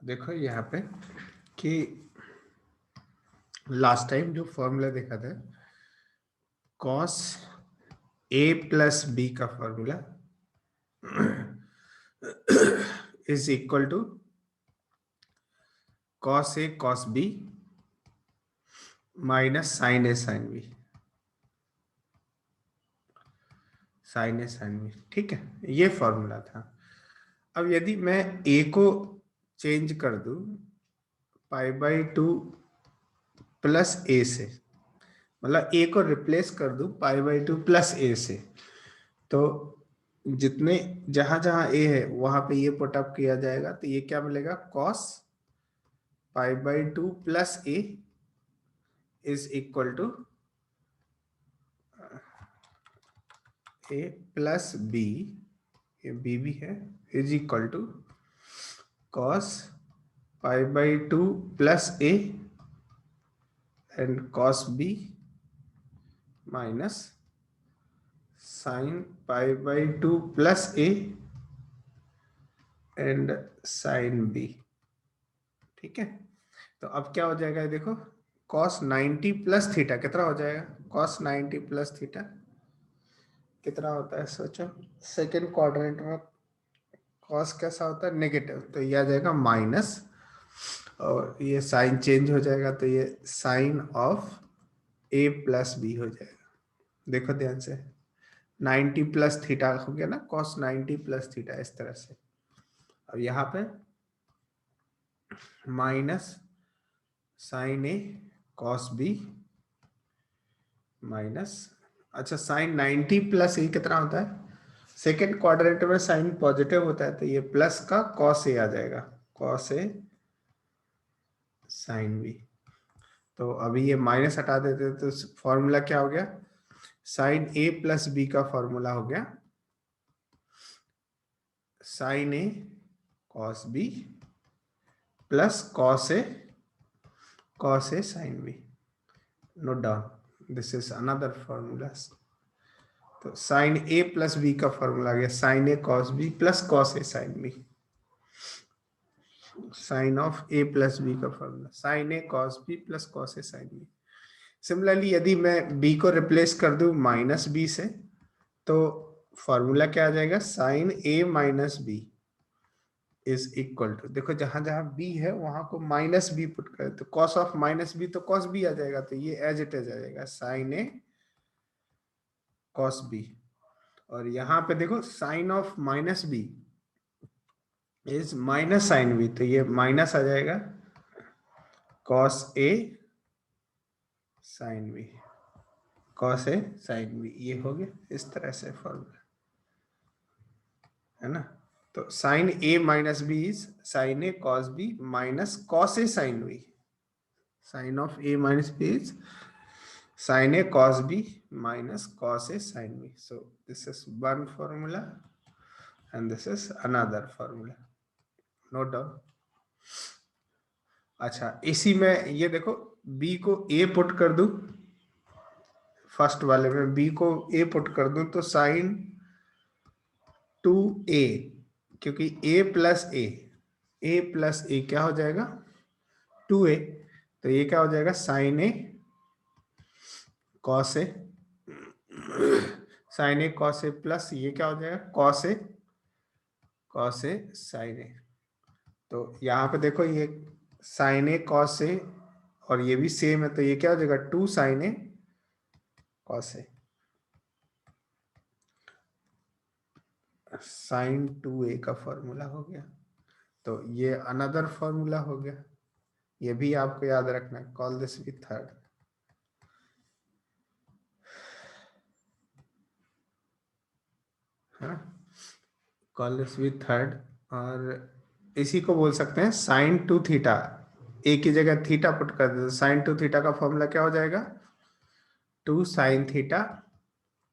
देखो यहाँ पे कि लास्ट टाइम जो फॉर्मूला देखा था कॉस ए प्लस बी का formula is equal to cos A cos B minus sine A sine B, sine A sine B. ठीक है, ये फॉर्मूला था। अब यदि मैं ए को चेंज कर दूं पाई बाई टू प्लस ए से, मतलब ए को रिप्लेस कर दूं पाई बाई टू प्लस ए से, तो जितने जहां जहां ए है वहां पे ये पुटअप किया जाएगा, तो ये क्या मिलेगा, cos pi by two plus A is equal to A plus B, ये बी भी है, is equal to cos pi by two plus A and cos B minus sine pi by two plus A and sine B. ठीक है, तो अब क्या हो जाएगा, देखो cos 90 प्लस थीटा कितना हो जाएगा, cos 90 प्लस थीटा कितना होता है, सोचो। सेकेंड क्वाड्रेंट में cos कैसा होता है, नेगेटिव, तो ये आ जाएगा माइनस, और ये साइन चेंज हो जाएगा, तो ये sine of A plus B हो जाएगा। देखो ध्यान से, 90 प्लस थीटा हो गया ना, cos 90 प्लस थीटा, इस तरह से। अब यहाँ पे minus sine A cos B minus, अच्छा साइन 90 प्लस ए कितना होता है, सेकेंड क्वाड्रेंट में साइन पॉजिटिव होता है, तो ये प्लस का कॉस ए आ जाएगा, कॉस ए साइन बी। तो अभी ये माइनस हटा देते तो फॉर्मूला क्या हो गया, साइन ए प्लस बी का फॉर्मूला हो गया sine A cos B plus cos A sine B. Note down, this is another formula. तो साइन ए प्लस बी का फॉर्मूला आ गया sine A cos B plus cos A sine B, sine of A plus B का formula sine A cos B plus cos A sine B. Similarly यदि मैं B को replace कर दूं minus B से, तो फॉर्मूला क्या आ जाएगा, sine A minus B is equal to, देखो जहां जहां बी है वहां को माइनस बी पुट कर, तो कॉस ऑफ माइनस बी तो कॉस बी आ जाएगा, तो ये एज इट इज आ जाएगा साइन ए कॉस बी। और यहाँ पे देखो sine of minus B is minus sine B, तो ये माइनस आ जाएगा cos A sine B, cos A sine B, ये हो गया इस तरह से फॉर्मूला, है ना। तो sine A minus B is sine A cos B minus cos A sine B, sine of A minus B is sin a cos b minus cos a sin b. So this is one formula and this is another formula. Note down. अच्छा, इसी में ये देखो b को a put कर दूं, first वाले में b को a पुट कर दूं तो साइन 2a, क्योंकि a प्लस a क्या हो जाएगा 2a, तो ये क्या हो जाएगा sine A cos A, sign A cos A plus ये क्या हो जाएगा कॉस ए साइन ए। तो यहाँ पे देखो ये साइन ए कॉस ए और ये भी सेम है, तो ये क्या हो जाएगा 2 sign A cos A, sign 2a का फॉर्मूला हो गया। तो ये अनदर फॉर्मूला हो गया, ये भी आपको याद रखना है, कॉल दिस विथ थर्ड, है ना, कॉल दिस विथ थर्ड। और इसी को बोल सकते हैं साइन 2 थीटा, ए की जगह थीटा पुट कर दे, साइन 2 थीटा का फॉर्मूला क्या हो जाएगा 2 साइन थीटा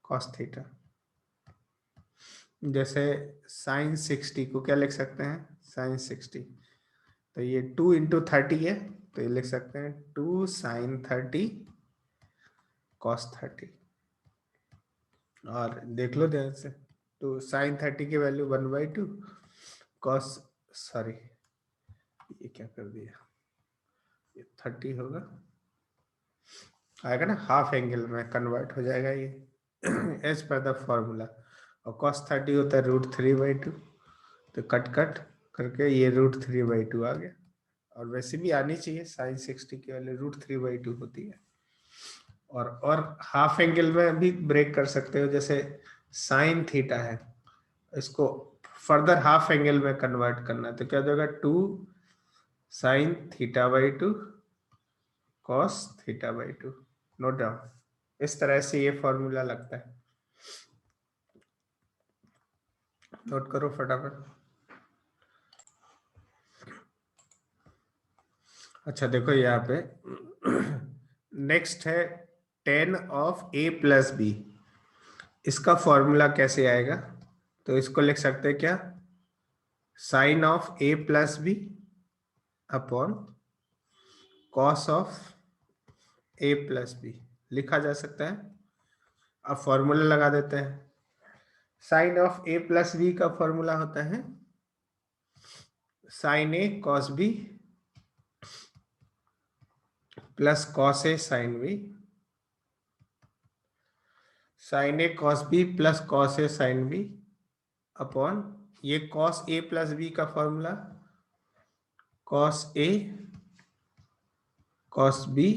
कॉस थीटा। जैसे साइन 60 को क्या लिख सकते हैं, साइन 60, तो ये 2 इंटू 30 है, तो ये लिख सकते हैं 2 साइन 30 कॉस 30। और देख लो ध्यान से, तो साइन 30 की वैल्यू 1/2 कॉस, सॉरी ये क्या कर दिया, ये 30 होगा, आएगा ना, हाफ एंगल में कन्वर्ट हो जाएगा ये एज पर द फॉर्मूला। और cos 30 होता है √3/2, तो कट कट करके ये √3/2 आ गया। और वैसे भी आनी चाहिए, sin 60 की वैल्यू √3/2 होती है। और हाफ एंगल में भी ब्रेक कर सकते हो, जैसे sin थीटा है, इसको फर्दर हाफ एंगल में कन्वर्ट करना है, तो क्या हो जाएगा 2 sin θ/2 cos θ/2। नोट डाउन, इस तरह से ये फॉर्मूला लगता है, नोट करो फटाफट। अच्छा देखो यहाँ पे नेक्स्ट है tan of a plus B, इसका फॉर्मूला कैसे आएगा, तो इसको लिख सकते हैं क्या, sine of a plus B upon cos of a plus B लिखा जा सकता है। अब फॉर्मूला लगा देते हैं। Sine of a plus B का फॉर्मूला होता है sine a cos B plus cos A sine B, sine A cos B plus cos A sine B upon ये कॉस ए प्लस बी का formula cos A cos B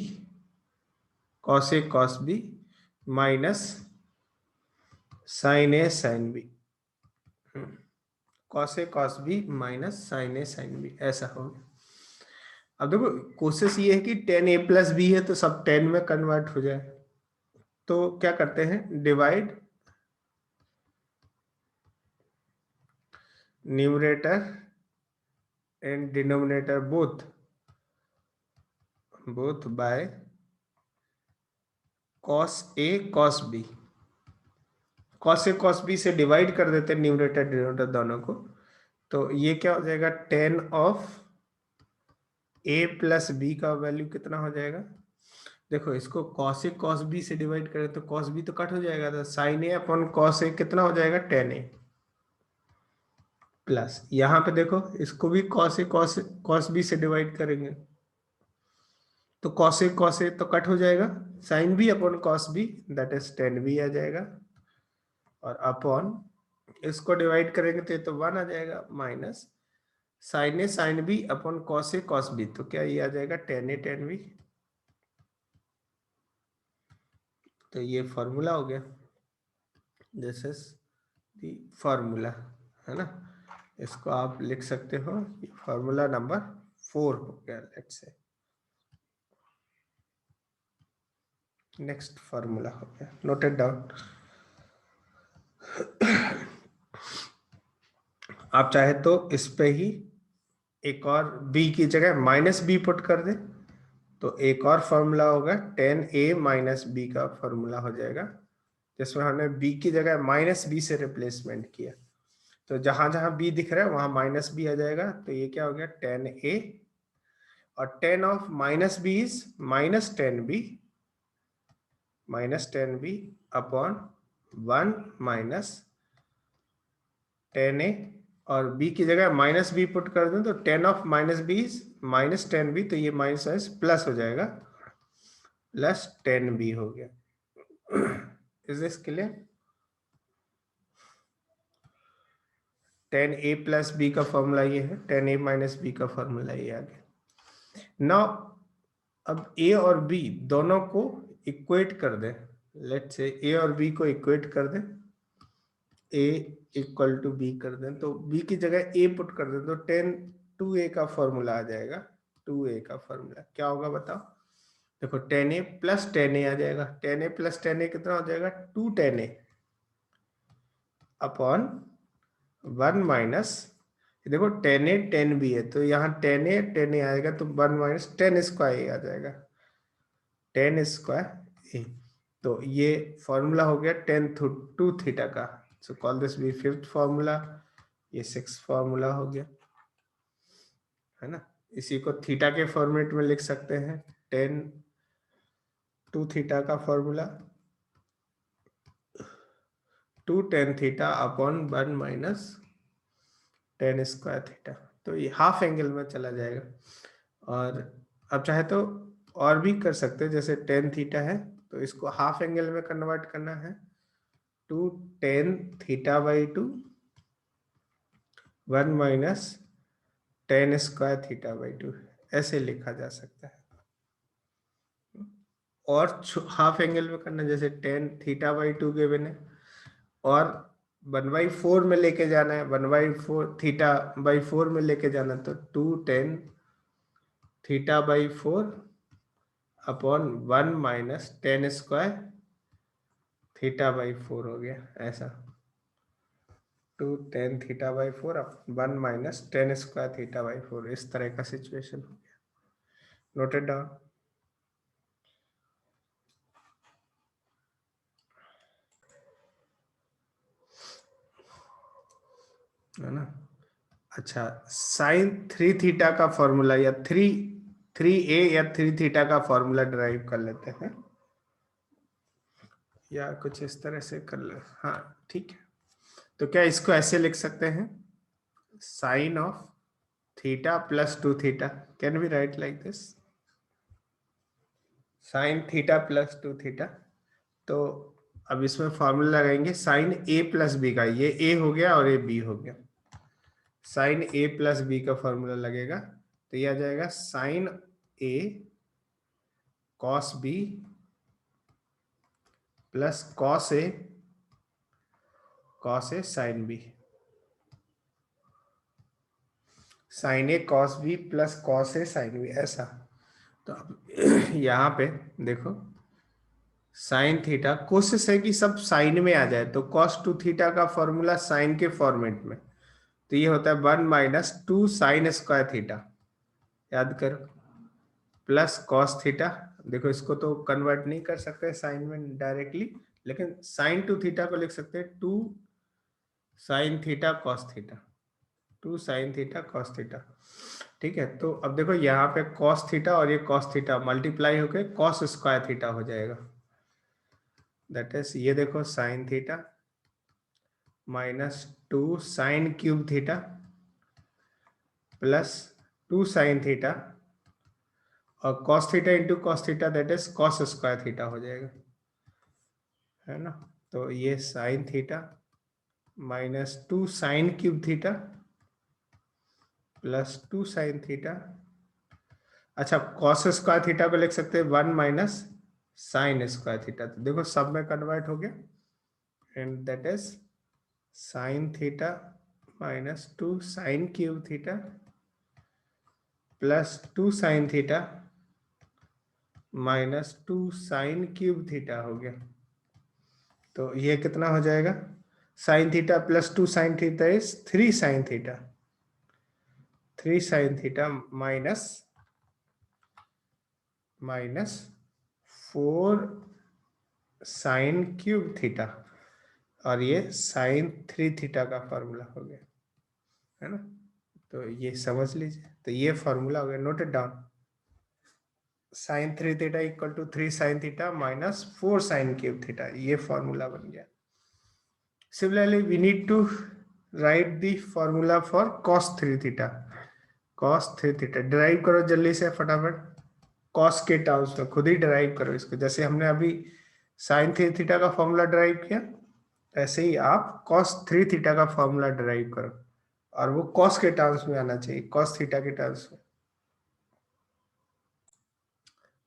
cos A cos B minus sine A sine B, cos A cos B minus sine A sine B, ऐसा होगा। अब देखो कोशिश ये है कि tan a प्लस बी है तो सब 10 में कन्वर्ट हो जाए, तो क्या करते हैं, divide numerator and denominator both by cos a cos b, cos a cos b से डिवाइड कर देते हैं न्यूमरेटर डिनोमिनेटर दोनों को, तो ये क्या हो जाएगा, tan of a plus B का वैल्यू कितना हो जाएगा, देखो इसको cos a cos b से डिवाइड करें तो cos b तो कट हो जाएगा, तो sin a upon cos a कितना हो जाएगा, tan a प्लस यहाँ पे देखो इसको भी cos a cos b से डिवाइड करेंगे तो cos a तो कट हो जाएगा, sin b upon cos b that is tan b आ जाएगा, और अपॉन इसको डिवाइड करेंगे तो ये तो 1 आ जाएगा, minus sin a sin b upon cos a cos b, तो क्या ये आ जाएगा tan a tan b, तो ये फॉर्मूला हो गया, दिस इज द फॉर्मूला, है ना। इसको आप लिख सकते हो, फॉर्मूला नंबर 4 हो गया, लेट्स से नेक्स्ट फॉर्मूला हो गया, नोटेड डाउन। आप चाहे तो इस पे ही एक और b की जगह माइनस बी पुट कर दे, तो एक और फॉर्मूला होगा tan a माइनस बी का फॉर्मूला हो जाएगा, जिसमें हमने b की जगह माइनस बी से रिप्लेसमेंट किया, तो जहां जहां b दिख रहा है वहां माइनस बी आ जाएगा, तो ये क्या हो गया tan a, और tan of minus B is minus tan b upon 1 minus tan a, और b की जगह माइनस बी पुट कर दें तो tan of minus B is minus tan b, तो ये माइनस प्लस हो जाएगा, प्लस tan b हो गया। Is this clear, tan a plus B का फॉर्मूला ये है, tan a माइनस बी का फॉर्मूला ये आ गया। नाउ अब a और b दोनों को इक्वेट कर दें, लेट्स से a और b को इक्वेट कर दें, a इक्वल टू b कर दें, तो b की जगह a पुट कर दें तो tan 2a का फॉर्मूला आ जाएगा, 2a का फॉर्मूला क्या होगा बताओ, देखो tan a plus tan a आ जाएगा, tan a plus tan a कितना हो जाएगा, 2 tan a अपॉन 1 माइनस, देखो tan a tan b है तो यहाँ tan a आएगा तो 1 माइनस tan स्क्वायर आ जाएगा, tan स्क्वायर a, तो ये फॉर्मूला हो गया tan 2 थीटा का, so call this B fifth formula, ये 6th फॉर्मूला हो गया, है ना। इसी को थीटा के फॉर्मेट में लिख सकते हैं, tan 2 थीटा का formula 2 tan theta upon 1 minus tan square theta, तो ये हाफ एंगल में चला जाएगा। और अब चाहे तो और भी कर सकते हैं, जैसे टेन थीटा है तो इसको हाफ एंगल में कन्वर्ट करना है two tan theta by two 1 minus tan square theta by two, ऐसे लिखा जा सकता है। और हाफ एंगल में करना, जैसे टेन थीटा बाई टू के बने, और 1/4 में लेके जाना है, 1/4 थीटा बाई 4 में लेके जाना, तो 2 ten theta by 4 upon 1 minus tan square theta by 4 हो गया ऐसा। 2 ten theta by 4 1 minus tan square theta by 4, इस तरह का सिचुएशन हो गया। Noted down. है ना। अच्छा, साइन 3 थीटा का फॉर्मूला, या 3 या 3 थीटा का फॉर्मूला ड्राइव कर लेते हैं, या कुछ इस तरह से कर ले। हाँ ठीक है, तो क्या इसको ऐसे लिख सकते हैं, sine of theta plus 2 theta, can be write like this, sine theta plus 2 theta. तो अब इसमें फॉर्मूला लगाएंगे साइन ए प्लस बी का, ये ए हो गया और ये बी हो गया, साइन ए प्लस बी का फॉर्मूला लगेगा, तो ये आ जाएगा sine A cos B plus cos A sine B, sine A cos B plus cos A sine B, ऐसा। तो अब यहाँ पे देखो, साइन थीटा, कोशिश है कि सब साइन में आ जाए, तो कॉस 2 थीटा का फॉर्मूला साइन के फॉर्मेट में, तो ये होता है 1 माइनस 2 साइन स्क्वायर थीटा, याद करो, प्लस कॉस थीटा। देखो इसको तो कन्वर्ट नहीं कर सकते साइन में डायरेक्टली, लेकिन साइन 2 थीटा को लिख सकते हैं 2 sine theta cos theta, 2 sine theta cos theta. ठीक है, तो अब देखो यहाँ पे कॉस थीटा और ये कॉस थीटा मल्टीप्लाई होके कॉस स्क्वायर थीटा हो जाएगा, दैट इज ये देखो sign theta minus 2 sign cube theta plus 2 sine theta, और cos theta into cos theta, that is cos square theta हो जाएगा, है ना। तो ये sign theta minus 2 sign cube theta plus 2 sine theta. अच्छा, कॉस स्क्वायर थीटा को लिख सकते हैं 1 माइनस साइन स्क्वायर थीटा, तो देखो सब में कन्वर्ट हो गया, and that is sine theta minus 2 sign cube theta plus 2 sign theta minus 2 sign cube theta हो गया। तो ये कितना हो जाएगा, sign theta plus 2 sine theta is 3 sine theta, 3 sine theta minus 4 sine cube theta, और ये साइन 3 थीटा का फॉर्मूला हो गया, है ना। तो ये समझ लीजिए, तो ये फॉर्मूला हो गया, noted down, sine 3 theta equal to 3 sine theta minus 4 sine cube theta, ये फॉर्मूला बन गया। Similarly, we need to write the formula for cos 3 theta. Cos 3 theta derive करो जल्दी से फटाफट, cos के टर्म्स में खुद ही डिराइव करो इसको, जैसे हमने अभी sin 3 थीटा का फॉर्मूला डिराइव किया, ऐसे ही आप cos 3 थीटा का फॉर्मूला डिराइव करो, और वो cos के टर्म्स में आना चाहिए, cos थीटा के टर्म्स में।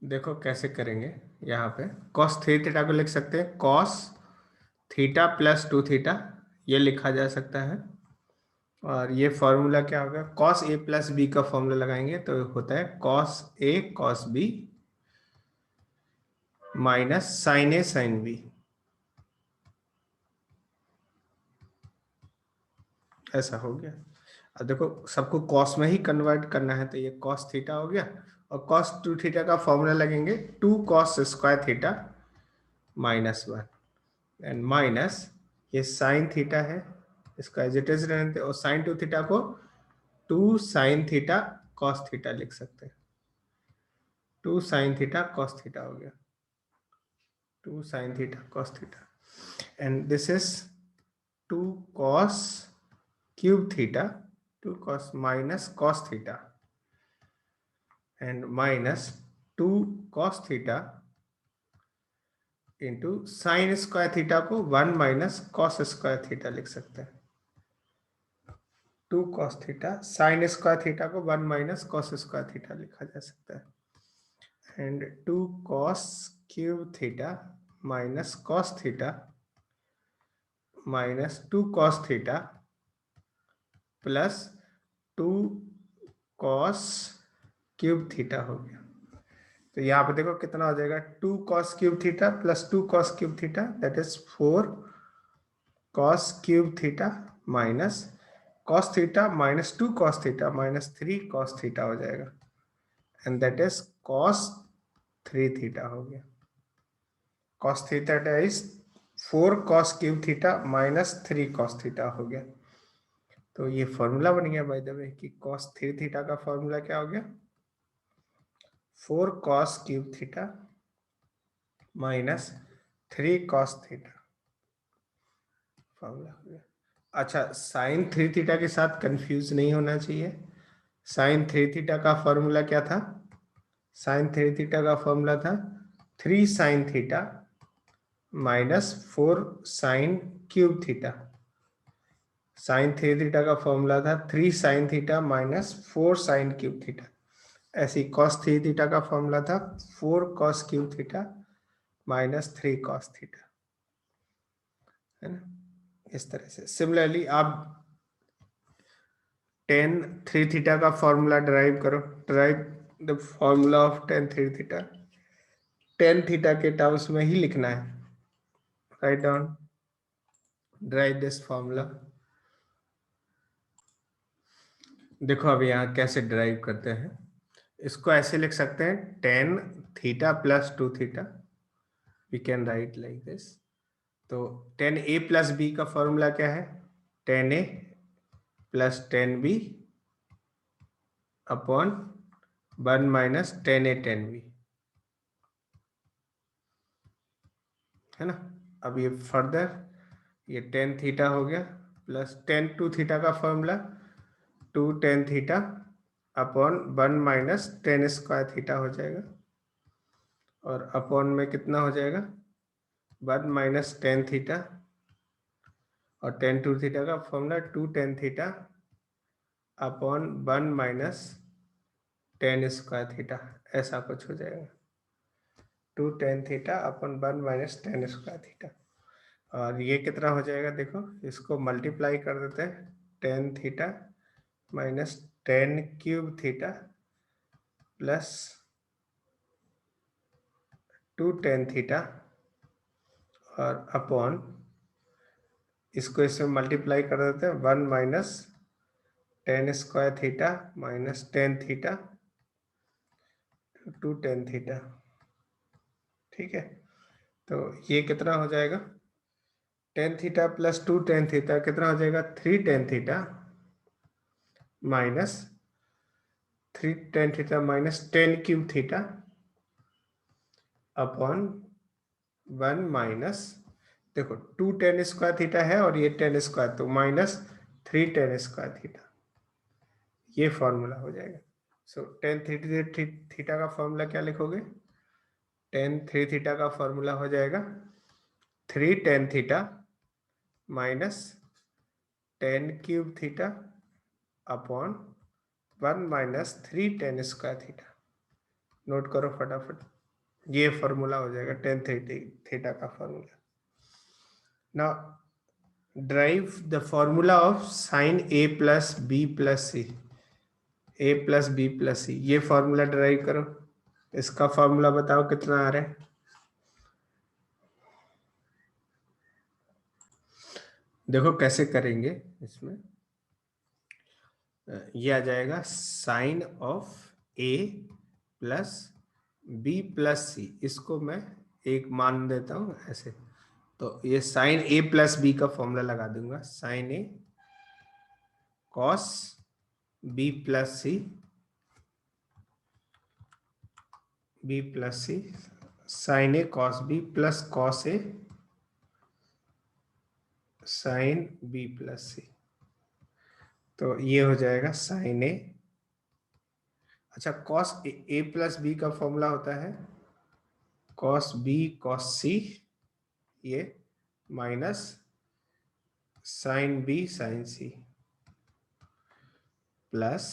देखो कैसे करेंगे, यहाँ पे cos 3 थीटा को लिख सकते हैं cos थीटा प्लस 2 थीटा, ये लिखा जा सकता है, और ये फॉर्मूला क्या होगा, cos a प्लस बी का फॉर्मूला लगाएंगे तो होता है cos a cos b minus sine a sine b, ऐसा हो गया। अब देखो सबको cos में ही कन्वर्ट करना है, तो ये cos थीटा हो गया, और cos 2 थीटा का फॉर्मूला लगेंगे 2 cos square theta minus 1, and minus ये साइन थीटा है, इसका एज इट इज रहने देते, और साइन 2 थीटा को 2 साइन थीटा cos थीटा लिख सकते हैं, 2 साइन थीटा cos थीटा हो गया, 2 sin theta cos theta, and this is 2 cos cube theta 2 cos minus cos theta and minus 2 cos theta into sine square theta को 1 minus cos square theta लिख सकते हैं। 2 cos theta sine square theta को 1 minus cos square theta लिखा जा सकता है and 2 cos cube theta minus cos theta minus 2 cos theta plus 2 cos cube theta हो गया। तो यहाँ पे देखो कितना हो जाएगा 2 cos cube theta plus 2 cos cube theta that is 4 cos cube theta minus cos theta minus 2 cos theta minus 3 cos theta हो जाएगा and that is cos 3 theta हो गया। cos theta is 4 cos cube theta minus 3 cos theta हो गया। तो ये formula बन गया बाय द वे कि cos 3 थीटा का फॉर्मूला क्या हो गया 4 cos cube theta minus 3 cos theta formula हो गया। अच्छा साइन 3 थीटा के साथ कंफ्यूज नहीं होना चाहिए। साइन 3 थीटा का फॉर्मूला क्या था साइन 3 थीटा का फॉर्मूला था 3 sine theta minus 4 sine cube theta. Sine 3 theta का फॉर्मूला था 3 sine theta minus 4 sine cube theta. ऐसी cos 3 थीटा का फॉर्मूला था 4 cos cube theta minus 3 cos theta, है ना। इस तरह से सिमिलरली आप tan 3 थीटा का फॉर्मूला ड्राइव करो। Drive the formula of tan 3 theta tan theta के टर्म्स में ही लिखना है। Write down drive this formula. देखो अब यहाँ कैसे ड्राइव करते हैं। इसको ऐसे लिख सकते हैं tan theta plus 2 theta we can write like this. तो tan a प्लस बी का फॉर्मूला क्या है tan a plus tan b upon 1 minus tan a tan b, है ना। अब ये फर्दर ये tan थीटा हो गया प्लस tan 2 थीटा का formula 2 tan theta upon 1 minus tan square theta हो जाएगा और अपॉन में कितना हो जाएगा 1 माइनस tan थीटा और tan 2 थीटा का formula 2 tan theta upon 1 minus tan square theta, ऐसा कुछ हो जाएगा 2 tan theta upon 1 minus tan square theta. और ये कितना हो जाएगा देखो इसको मल्टीप्लाई कर देते हैं tan theta minus tan cube theta plus 2 tan theta और अपॉन इसको इसमें मल्टीप्लाई कर देते हैं 1 minus tan square theta minus tan theta 2 tan theta. ठीक है तो ये कितना हो जाएगा tan theta plus 2 tan theta कितना हो जाएगा 3 tan theta minus 3 tan theta minus tan cube theta upon 1 minus देखो 2 tan स्क्वायर थीटा है और ये tan स्क्वायर तो माइनस 3 tan स्क्वायर थीटा, ये फॉर्मूला हो जाएगा। सो tan थीटा का फॉर्मूला क्या लिखोगे tan 3 थीटा का फॉर्मूला हो जाएगा 3 tan theta minus tan cube theta upon 1 minus 3 tan square theta. Note करो फटाफट ये फॉर्मूला हो जाएगा tan थीटा का formula. Now derive the formula of sine a plus B plus C. a plus B plus C ये formula drive करो। इसका formula बताओ कितना आ रहा है देखो कैसे करेंगे इसमें। ये आ जाएगा sine of a plus B plus C, इसको मैं एक मान देता हूं ऐसे। तो ये साइन a प्लस बी का फॉर्मूला लगा दूंगा sine a cos B plus C B plus C sine A cos B plus cos A sine B plus C. तो ये हो जाएगा साइन ए। अच्छा, कॉस ए प्लस बी का formula होता है कॉस बी कॉस सी, ये minus sine B sine C, plus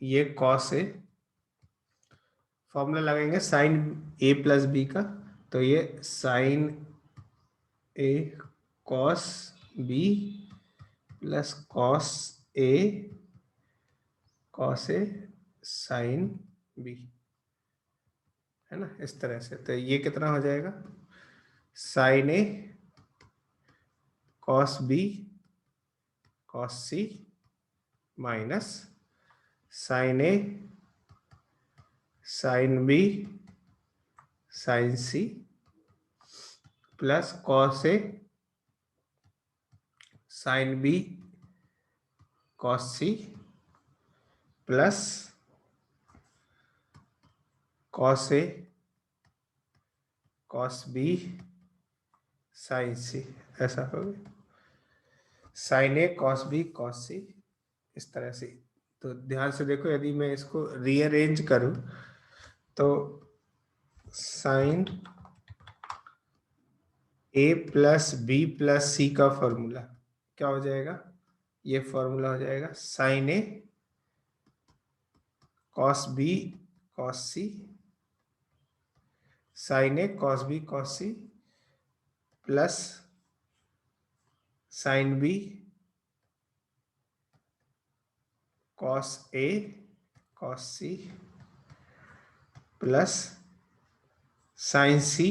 ये कॉस ए, फॉर्मूला लगाएंगे साइन ए प्लस बी का, तो ये sign A cos B plus cos A cos A sine B, है ना, इस तरह से। तो ये कितना हो जाएगा, sine A cos B cos C minus sine A sine B sine C plus cos A sine B cos C plus cos A cos B sine C, ऐसा हो गया sine A cos B cos C, इस तरह से। तो ध्यान से देखो, यदि मैं इसको रीअरेंज करूं तो sine A plus B plus C का फॉर्मूला क्या हो जाएगा, ये फॉर्मूला हो जाएगा sine A cos B cos C sine A cos B cos C plus sine B cos A cos C plus sine C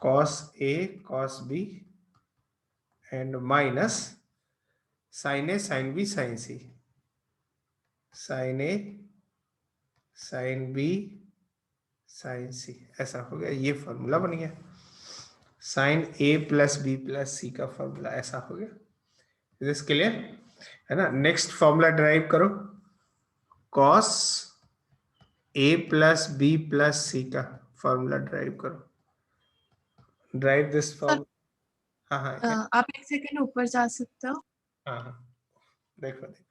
cos A cos B and minus sine A sine B sine C, sine A sine B sine C, ऐसा हो गया, ये formula बन गया sine A plus B plus C का formula, ऐसा हो गया। दिस क्लियर है ना। नेक्स्ट फॉर्मूला ड्राइव करो, cos A plus B plus C का फॉर्मूला ड्राइव करो, ड्राइव दिस फॉर्मूला। हाँ हाँ क्या, आप एक सेकंड ऊपर जा सकते हो। हाँ हाँ देखो देखो